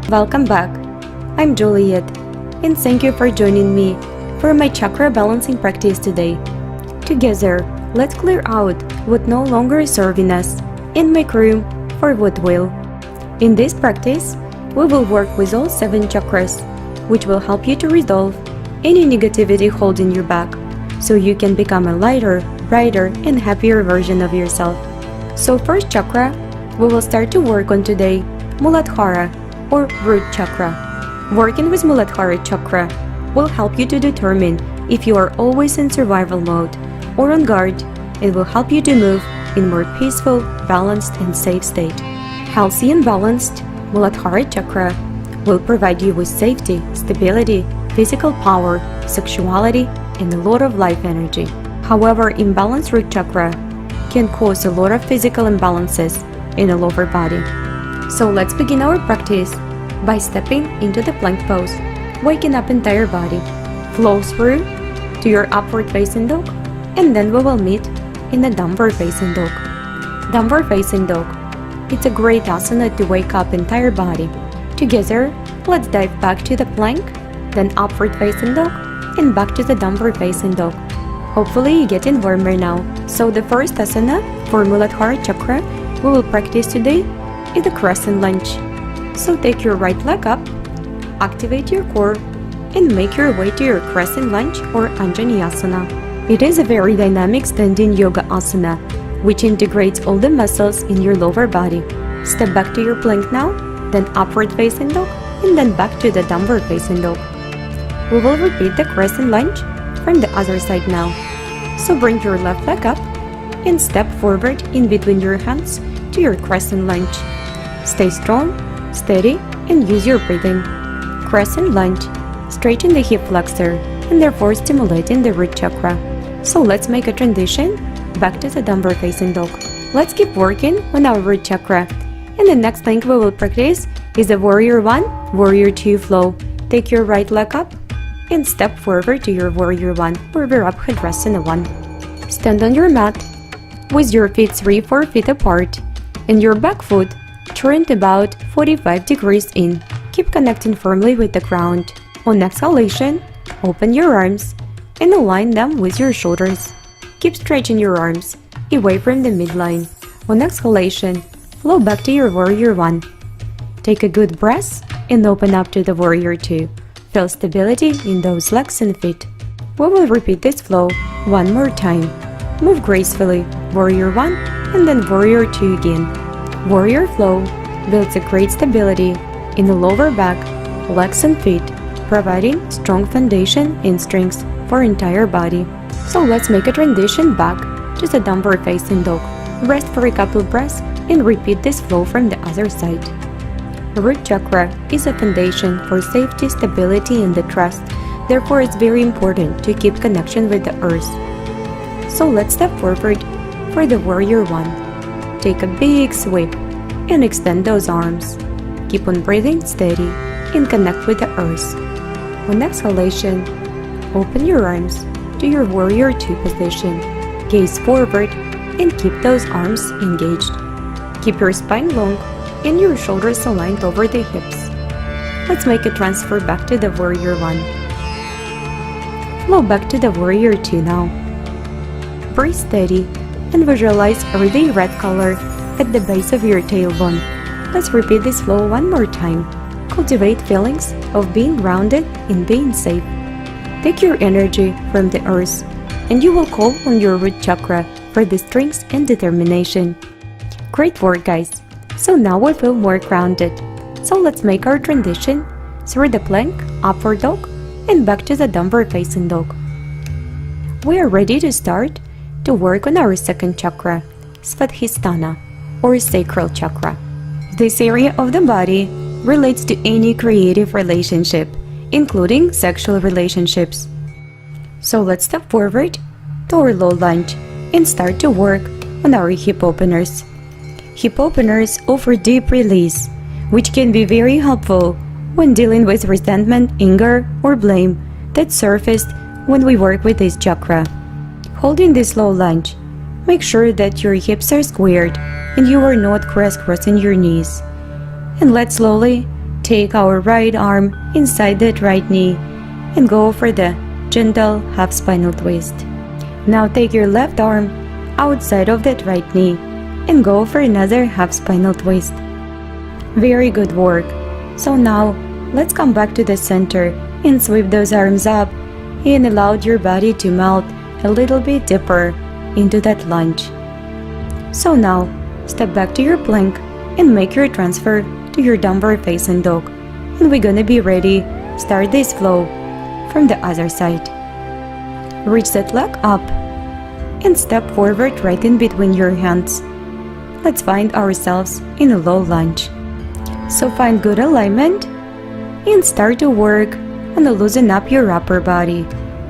Welcome back. I'm Juliet, and thank you for joining me for my chakra balancing practice today. Together, let's clear out what no longer is serving us and make room for what will. In this practice, we will work with all 7 chakras, which will help you to resolve any negativity holding you back, so you can become a lighter, brighter, and happier version of yourself. So first chakra, we will start to work on today, Muladhara, or root chakra. Working with Muladhara chakra will help you to determine if you are always in survival mode or on guard. It will help you to move in more peaceful, balanced, and safe state. Healthy and balanced Muladhara chakra will provide you with safety, stability, physical power, sexuality, and a lot of life energy. However, imbalanced root chakra can cause a lot of physical imbalances in the lower body. So let's begin our practice by stepping into the plank pose, waking up entire body, flow through to your upward facing dog, and then we will meet in the downward facing dog. Downward facing dog. It's a great asana to wake up entire body. Together, let's dive back to the plank, then upward facing dog, and back to the downward facing dog. Hopefully you're getting warmer now. So the first asana for Muladhara chakra we will practice today is the crescent lunge. So take your right leg up, activate your core, and make your way to your crescent lunge or Anjaneyasana. It is a very dynamic standing yoga asana, which integrates all the muscles in your lower body. Step back to your plank now, then upward facing dog, and then back to the downward facing dog. We will repeat the crescent lunge from the other side now. So bring your left leg up and step forward in between your hands to your crescent lunge. Stay strong, steady, and use your breathing. Crescent lunge, straighten the hip flexor and therefore stimulating the root chakra. So let's make a transition back to the downward facing dog. Let's keep working on our root chakra. And the next thing we will practice is the Warrior 1, Warrior 2 flow. Take your right leg up and step forward to your Warrior 1 or Virabhadrasana 1. Stand on your mat with your feet 3-4 feet apart and your back foot turned about 45 degrees in. Keep connecting firmly with the ground. On exhalation, open your arms and align them with your shoulders. Keep stretching your arms away from the midline. On exhalation, flow back to your Warrior 1. Take a good breath and open up to the Warrior 2. Feel stability in those legs and feet. We will repeat this flow one more time. Move gracefully, Warrior 1 and then Warrior 2 again. Warrior flow builds a great stability in the lower back, legs and feet, providing strong foundation and strength for entire body. So let's make a transition back to the downward facing dog. Rest for a couple breaths and repeat this flow from the other side. The root chakra is a foundation for safety, stability, and the trust. Therefore, it's very important to keep connection with the earth. So let's step forward for the Warrior 1. Take a big sweep and extend those arms. Keep on breathing steady and connect with the earth. On exhalation, open your arms to your Warrior 2 position. Gaze forward and keep those arms engaged. Keep your spine long and your shoulders aligned over the hips. Let's make a transfer back to the Warrior 1. Flow back to the Warrior 2 now. Breathe steady and visualize a really red color at the base of your tailbone. Let's repeat this flow one more time. Cultivate feelings of being grounded and being safe. Take your energy from the earth and you will call on your root chakra for the strength and determination. Great work, guys! So now we feel more grounded. So let's make our transition through the plank, upward dog, and back to the downward facing dog. We are ready to start to work on our second chakra, Svadhisthana, or Sacral Chakra. This area of the body relates to any creative relationship, including sexual relationships. So let's step forward to our low lunge and start to work on our hip openers. Hip openers offer deep release, which can be very helpful when dealing with resentment, anger, or blame that surfaced when we work with this chakra. Holding this low lunge, make sure that your hips are squared and you are not crisscrossing your knees. And let's slowly Take our right arm inside that right knee and go for the gentle half spinal twist. Now take your left arm outside of that right knee and go for another half spinal twist. Very good work. So now, let's come back to the center and sweep those arms up and allow your body to melt a little bit deeper into that lunge. So now, step back to your plank and make your transfer to your downward facing dog. And we're gonna be ready. Start this flow from the other side. Reach that leg up and step forward right in between your hands. Let's find ourselves in a low lunge. So find good alignment and start to work on the loosen up your upper body,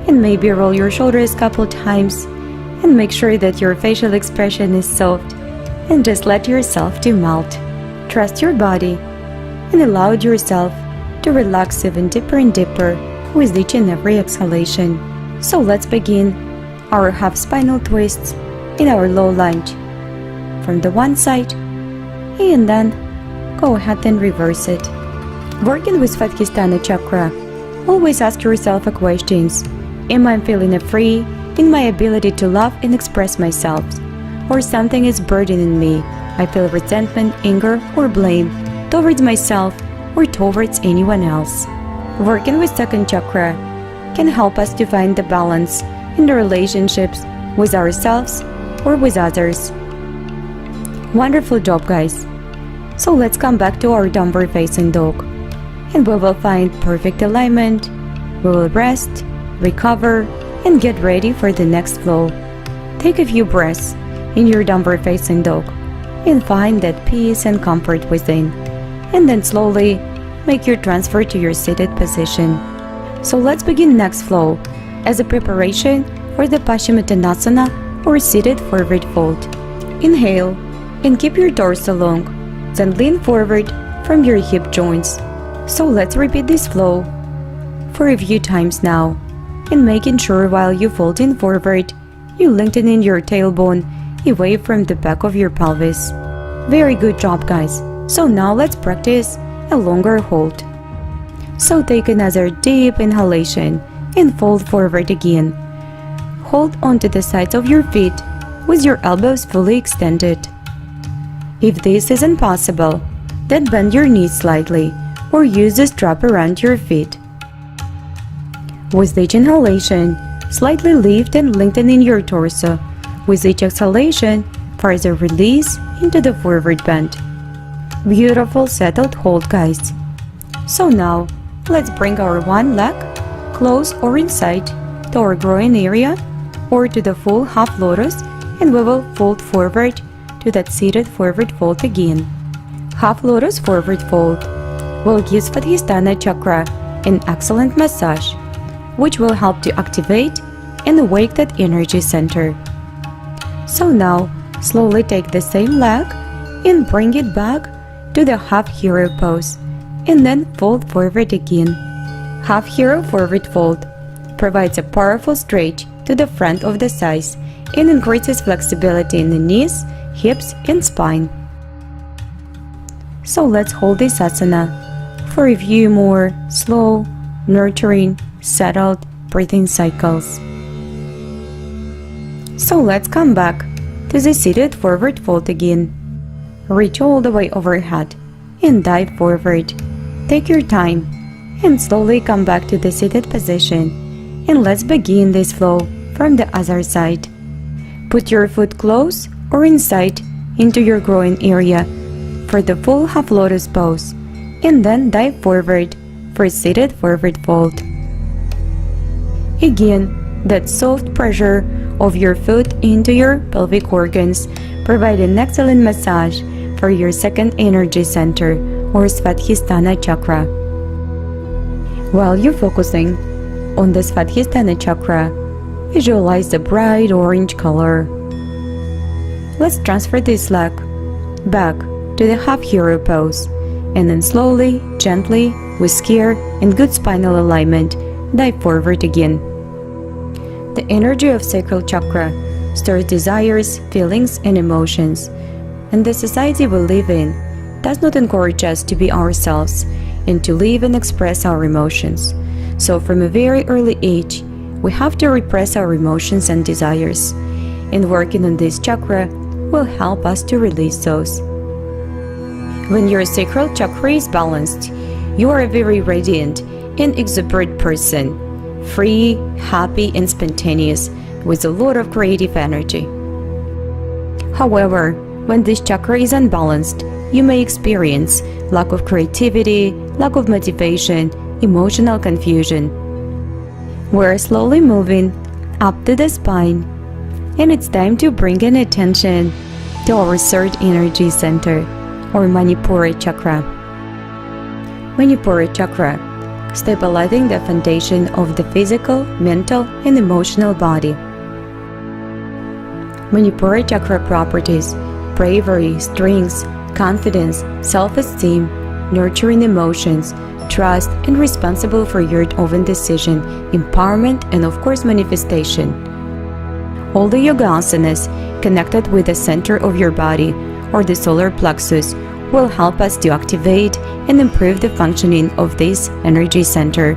and maybe roll your shoulders a couple times and make sure that your facial expression is soft, and just let yourself to melt. Trust your body and allow yourself to relax even deeper and deeper with each and every exhalation. So let's begin our half spinal twists in our low lunge from the one side, and then go ahead and reverse it. Working with Svadhisthana chakra, always ask yourself a question. Am I feeling free in my ability to love and express myself? Or something is burdening me? I feel resentment, anger, or blame towards myself or towards anyone else. Working with second chakra can help us to find the balance in the relationships with ourselves or with others. Wonderful job, guys. So let's come back to our downward facing dog, and we will find perfect alignment. We will rest, recover, and get ready for the next flow. Take a few breaths in your downward facing dog and find that peace and comfort within, and then slowly make your transfer to your seated position. So let's begin next flow as a preparation for the Paschimottanasana or seated forward fold. Inhale and keep your torso long, then lean forward from your hip joints. So let's repeat this flow for a few times now, and making sure while you folding forward, you lengthening your tailbone away from the back of your pelvis. Very good job, guys. So now let's practice a longer hold. So take another deep inhalation and fold forward again. Hold onto the sides of your feet with your elbows fully extended. If this isn't possible, then bend your knees slightly or use the strap around your feet. With each inhalation, slightly lift and lengthen in your torso. With each exhalation, further release into the forward bend. Beautiful settled hold, guys. So now, let's bring our one leg close or inside to our groin area or to the full half lotus, and we will fold forward to that seated forward fold again. Half lotus forward fold will give Svadhisthana chakra an excellent massage, which will help to activate and awake that energy center. So now, slowly take the same leg and bring it back to the half hero pose, and then fold forward again. Half hero forward fold provides a powerful stretch to the front of the thighs and increases flexibility in the knees, hips, and spine. So let's hold this asana for a few more slow, nurturing, settled breathing cycles. So let's come back to the seated forward fold again. Reach all the way overhead and dive forward. Take your time and slowly come back to the seated position, and let's begin this flow from the other side. Put your foot close or inside into your groin area for the full half lotus pose, and then dive forward for seated forward fold. Again, that soft pressure of your foot into your pelvic organs provide an excellent massage for your second energy center or Svadhisthana chakra. While you're focusing on the Svadhisthana chakra, visualize the bright orange color. Let's transfer this leg back to the half hero pose, and then slowly, gently, with care and good spinal alignment, dive forward again. The energy of Sacral Chakra stirs desires, feelings, and emotions, and the society we live in does not encourage us to be ourselves and to live and express our emotions. So from a very early age, we have to repress our emotions and desires, and working on this chakra will help us to release those. When your sacral chakra is balanced, you are a very radiant and exuberant person, free, happy, and spontaneous, with a lot of creative energy. However, when this chakra is unbalanced, you may experience lack of creativity, lack of motivation, emotional confusion. We're slowly moving up to the spine, and it's time to bring in attention to our third energy center, or Manipura Chakra. Manipura Chakra, stabilizing the foundation of the physical, mental, and emotional body. Manipura Chakra properties: bravery, strength, confidence, self-esteem, nurturing emotions, trust, and responsible for your own decision, empowerment, and of course manifestation. All the yoga asanas connected with the center of your body, or the solar plexus, will help us to activate and improve the functioning of this energy center.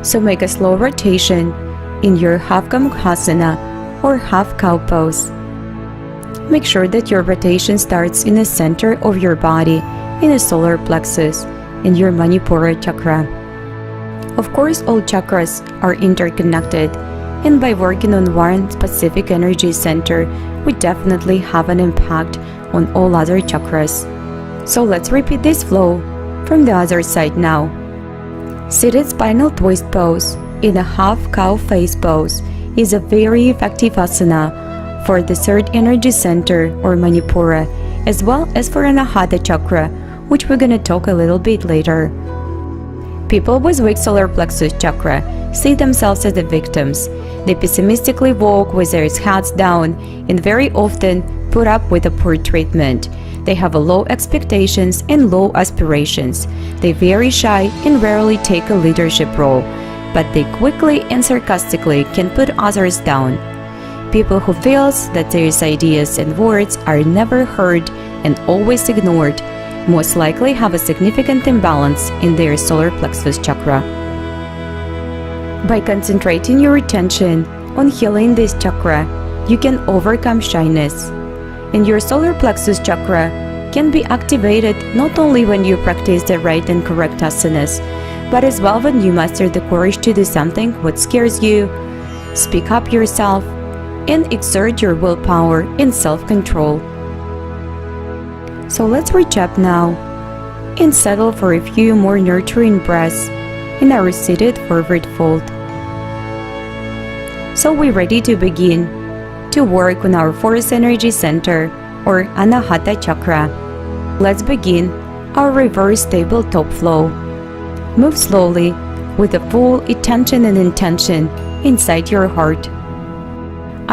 So make a slow rotation in your half Kamukhasana or half cow pose. Make sure that your rotation starts in the center of your body, in the solar plexus, in your Manipura chakra. Of course, all chakras are interconnected, and by working on one specific energy center, we definitely have an impact on all other chakras. So let's repeat this flow from the other side now. Seated spinal twist pose in a half cow face pose is a very effective asana for the third energy center, or Manipura, as well as for Anahata chakra, which we're gonna talk a little bit later. People with weak solar plexus chakra see themselves as the victims. They pessimistically walk with their heads down and very often put up with a poor treatment. They have low expectations and low aspirations. They're very shy and rarely take a leadership role, but they quickly and sarcastically can put others down. People who feel that their ideas and words are never heard and always ignored most likely have a significant imbalance in their solar plexus chakra. By concentrating your attention on healing this chakra, you can overcome shyness. And your solar plexus chakra can be activated not only when you practice the right and correct asanas, but as well when you master the courage to do something what scares you, speak up yourself, and exert your willpower and self-control. So let's reach up now and settle for a few more nurturing breaths in our seated forward fold. So we're ready to begin to work on our fourth energy center, or Anahata chakra. Let's begin our reverse tabletop flow. Move slowly with a full attention and intention inside your heart.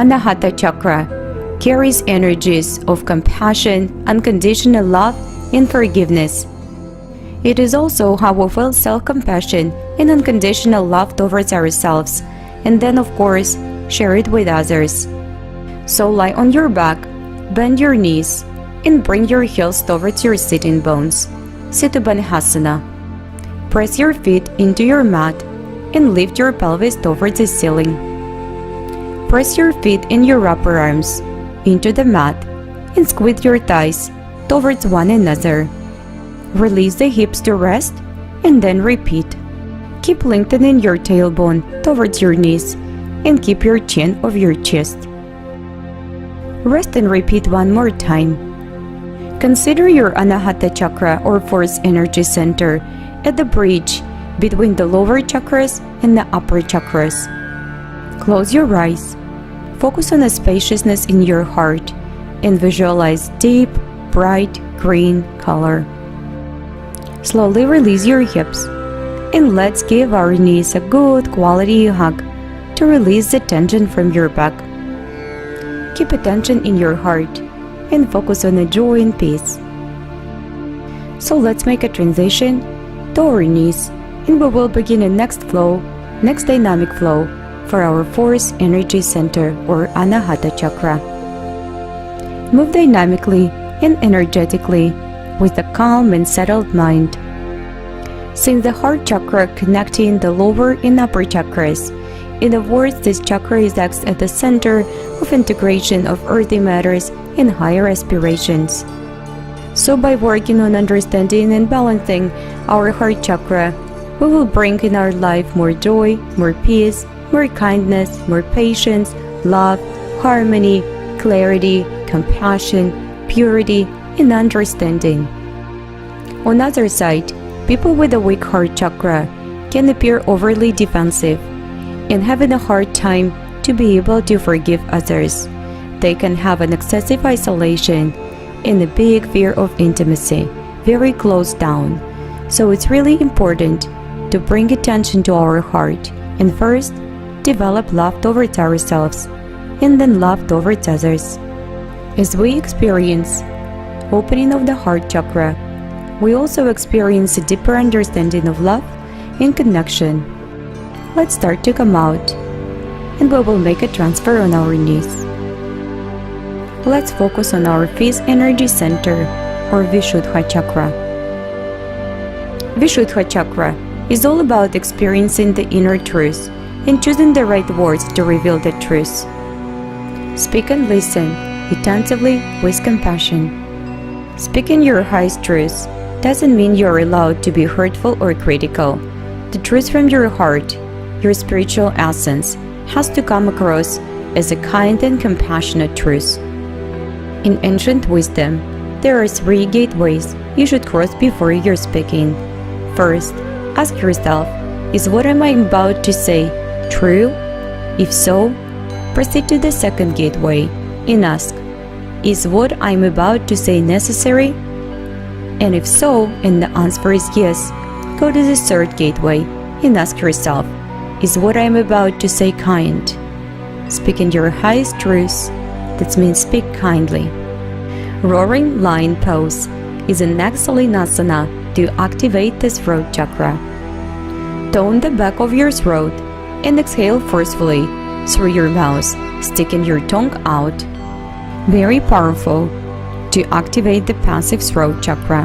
Anahata chakra carries energies of compassion, unconditional love, and forgiveness. It is also how we feel self-compassion and unconditional love towards ourselves, and then of course, share it with others. So lie on your back, bend your knees, and bring your heels towards your sitting bones, Siddhabandhasana. Press your feet into your mat and lift your pelvis towards the ceiling. Press your feet in your upper arms into the mat and squeeze your thighs towards one another. Release the hips to rest and then repeat. Keep lengthening your tailbone towards your knees and keep your chin over your chest. Rest and repeat one more time. Consider your Anahata chakra, or fourth energy center, at the bridge between the lower chakras and the upper chakras. Close your eyes. Focus on the spaciousness in your heart and visualize deep, bright green color. Slowly release your hips and let's give our knees a good quality hug to release the tension from your back. Keep attention in your heart and focus on the joy and peace. So let's make a transition to our knees, and we will begin the next dynamic flow for our fourth energy center, or Anahata chakra. Move dynamically and energetically with a calm and settled mind. since the heart chakra connecting the lower and upper chakras. In other words, this chakra acts at the center of integration of earthy matters and higher aspirations. So by working on understanding and balancing our heart chakra, we will bring in our life more joy, more peace, more kindness, more patience, love, harmony, clarity, compassion, purity, and understanding. On the other side, people with a weak heart chakra can appear overly defensive and having a hard time to be able to forgive others. They can have an excessive isolation and a big fear of intimacy, very closed down. So it's really important to bring attention to our heart and first develop love towards ourselves and then love towards others. As we experience opening of the heart chakra, we also experience a deeper understanding of love and connection. Let's start to come out and we will make a transfer on our knees. Let's focus on our fifth energy center or Vishuddha chakra. Vishuddha chakra is all about experiencing the inner truth and choosing the right words to reveal the truth. Speak and listen attentively with compassion. Speaking your highest truth doesn't mean you're allowed to be hurtful or critical. The truth from your heart, your spiritual essence, has to come across as a kind and compassionate truth. In ancient wisdom, there are 3 gateways you should cross before you're speaking. First, ask yourself, is what am I about to say true? If so, proceed to the second gateway and ask, is what I'm about to say necessary? And if so, and the answer is yes, go to the third gateway and ask yourself, is what I'm about to say kind? Speak in your highest truth, that means speak kindly. Roaring lion pose is an excellent asana to activate the throat chakra. Tone the back of your throat and exhale forcefully through your mouth, sticking your tongue out. Very powerful to activate the passive throat chakra.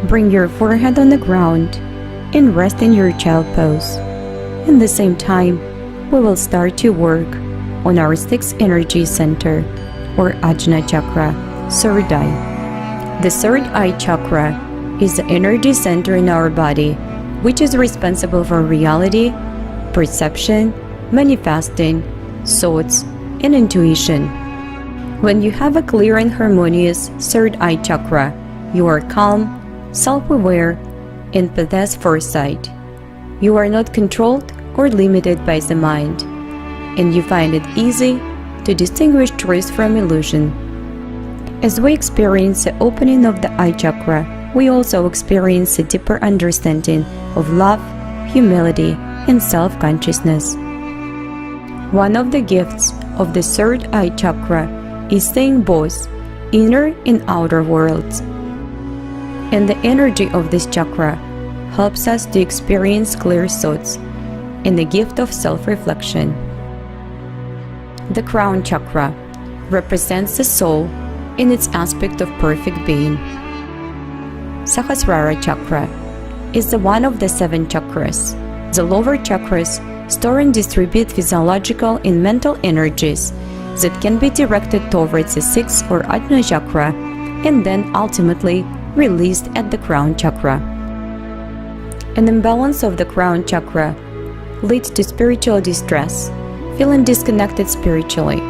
Bring your forehead on the ground and rest in your child pose. At the same time, we will start to work on our 6th energy center or Ajna chakra, third eye. The third eye chakra is the energy center in our body, which is responsible for reality, perception, manifesting, thoughts, and intuition. When you have a clear and harmonious third eye chakra, you are calm, self-aware, and possess foresight. You are not controlled or limited by the mind, and you find it easy to distinguish truth from illusion. As we experience the opening of the eye chakra, we also experience a deeper understanding of love, humility, and self-consciousness. One of the gifts of the third eye chakra is seeing both inner and outer worlds. And the energy of this chakra helps us to experience clear thoughts and the gift of self-reflection. The crown chakra represents the soul in its aspect of perfect being. Sahasrara chakra is the one of the 7 chakras. The lower chakras store and distribute physiological and mental energies that can be directed towards the 6th or Ajna chakra and then ultimately released at the crown chakra. An imbalance of the crown chakra leads to spiritual distress, feeling disconnected spiritually.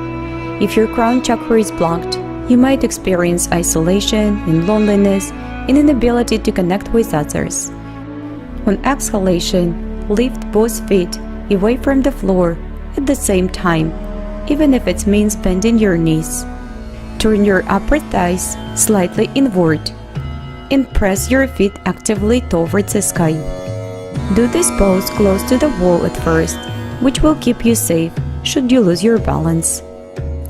If your crown chakra is blocked, you might experience isolation and loneliness and inability to connect with others. On exhalation, lift both feet away from the floor at the same time, even if it means bending your knees. Turn your upper thighs slightly inward and press your feet actively towards the sky. Do this pose close to the wall at first, which will keep you safe should you lose your balance.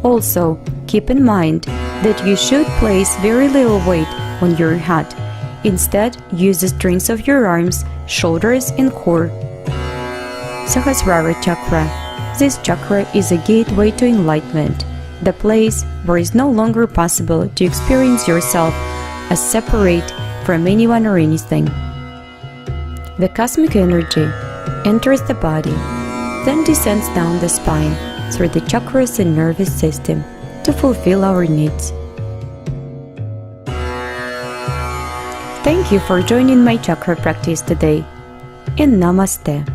Also, keep in mind that you should place very little weight on your head. Instead, use the strength of your arms, shoulders, and core. Sahasrara chakra. This chakra is a gateway to enlightenment, the place where it's no longer possible to experience yourself as separate from anyone or anything. The cosmic energy enters the body, then descends down the spine through the chakras and nervous system to fulfill our needs. Thank you for joining my chakra practice today, and Namaste.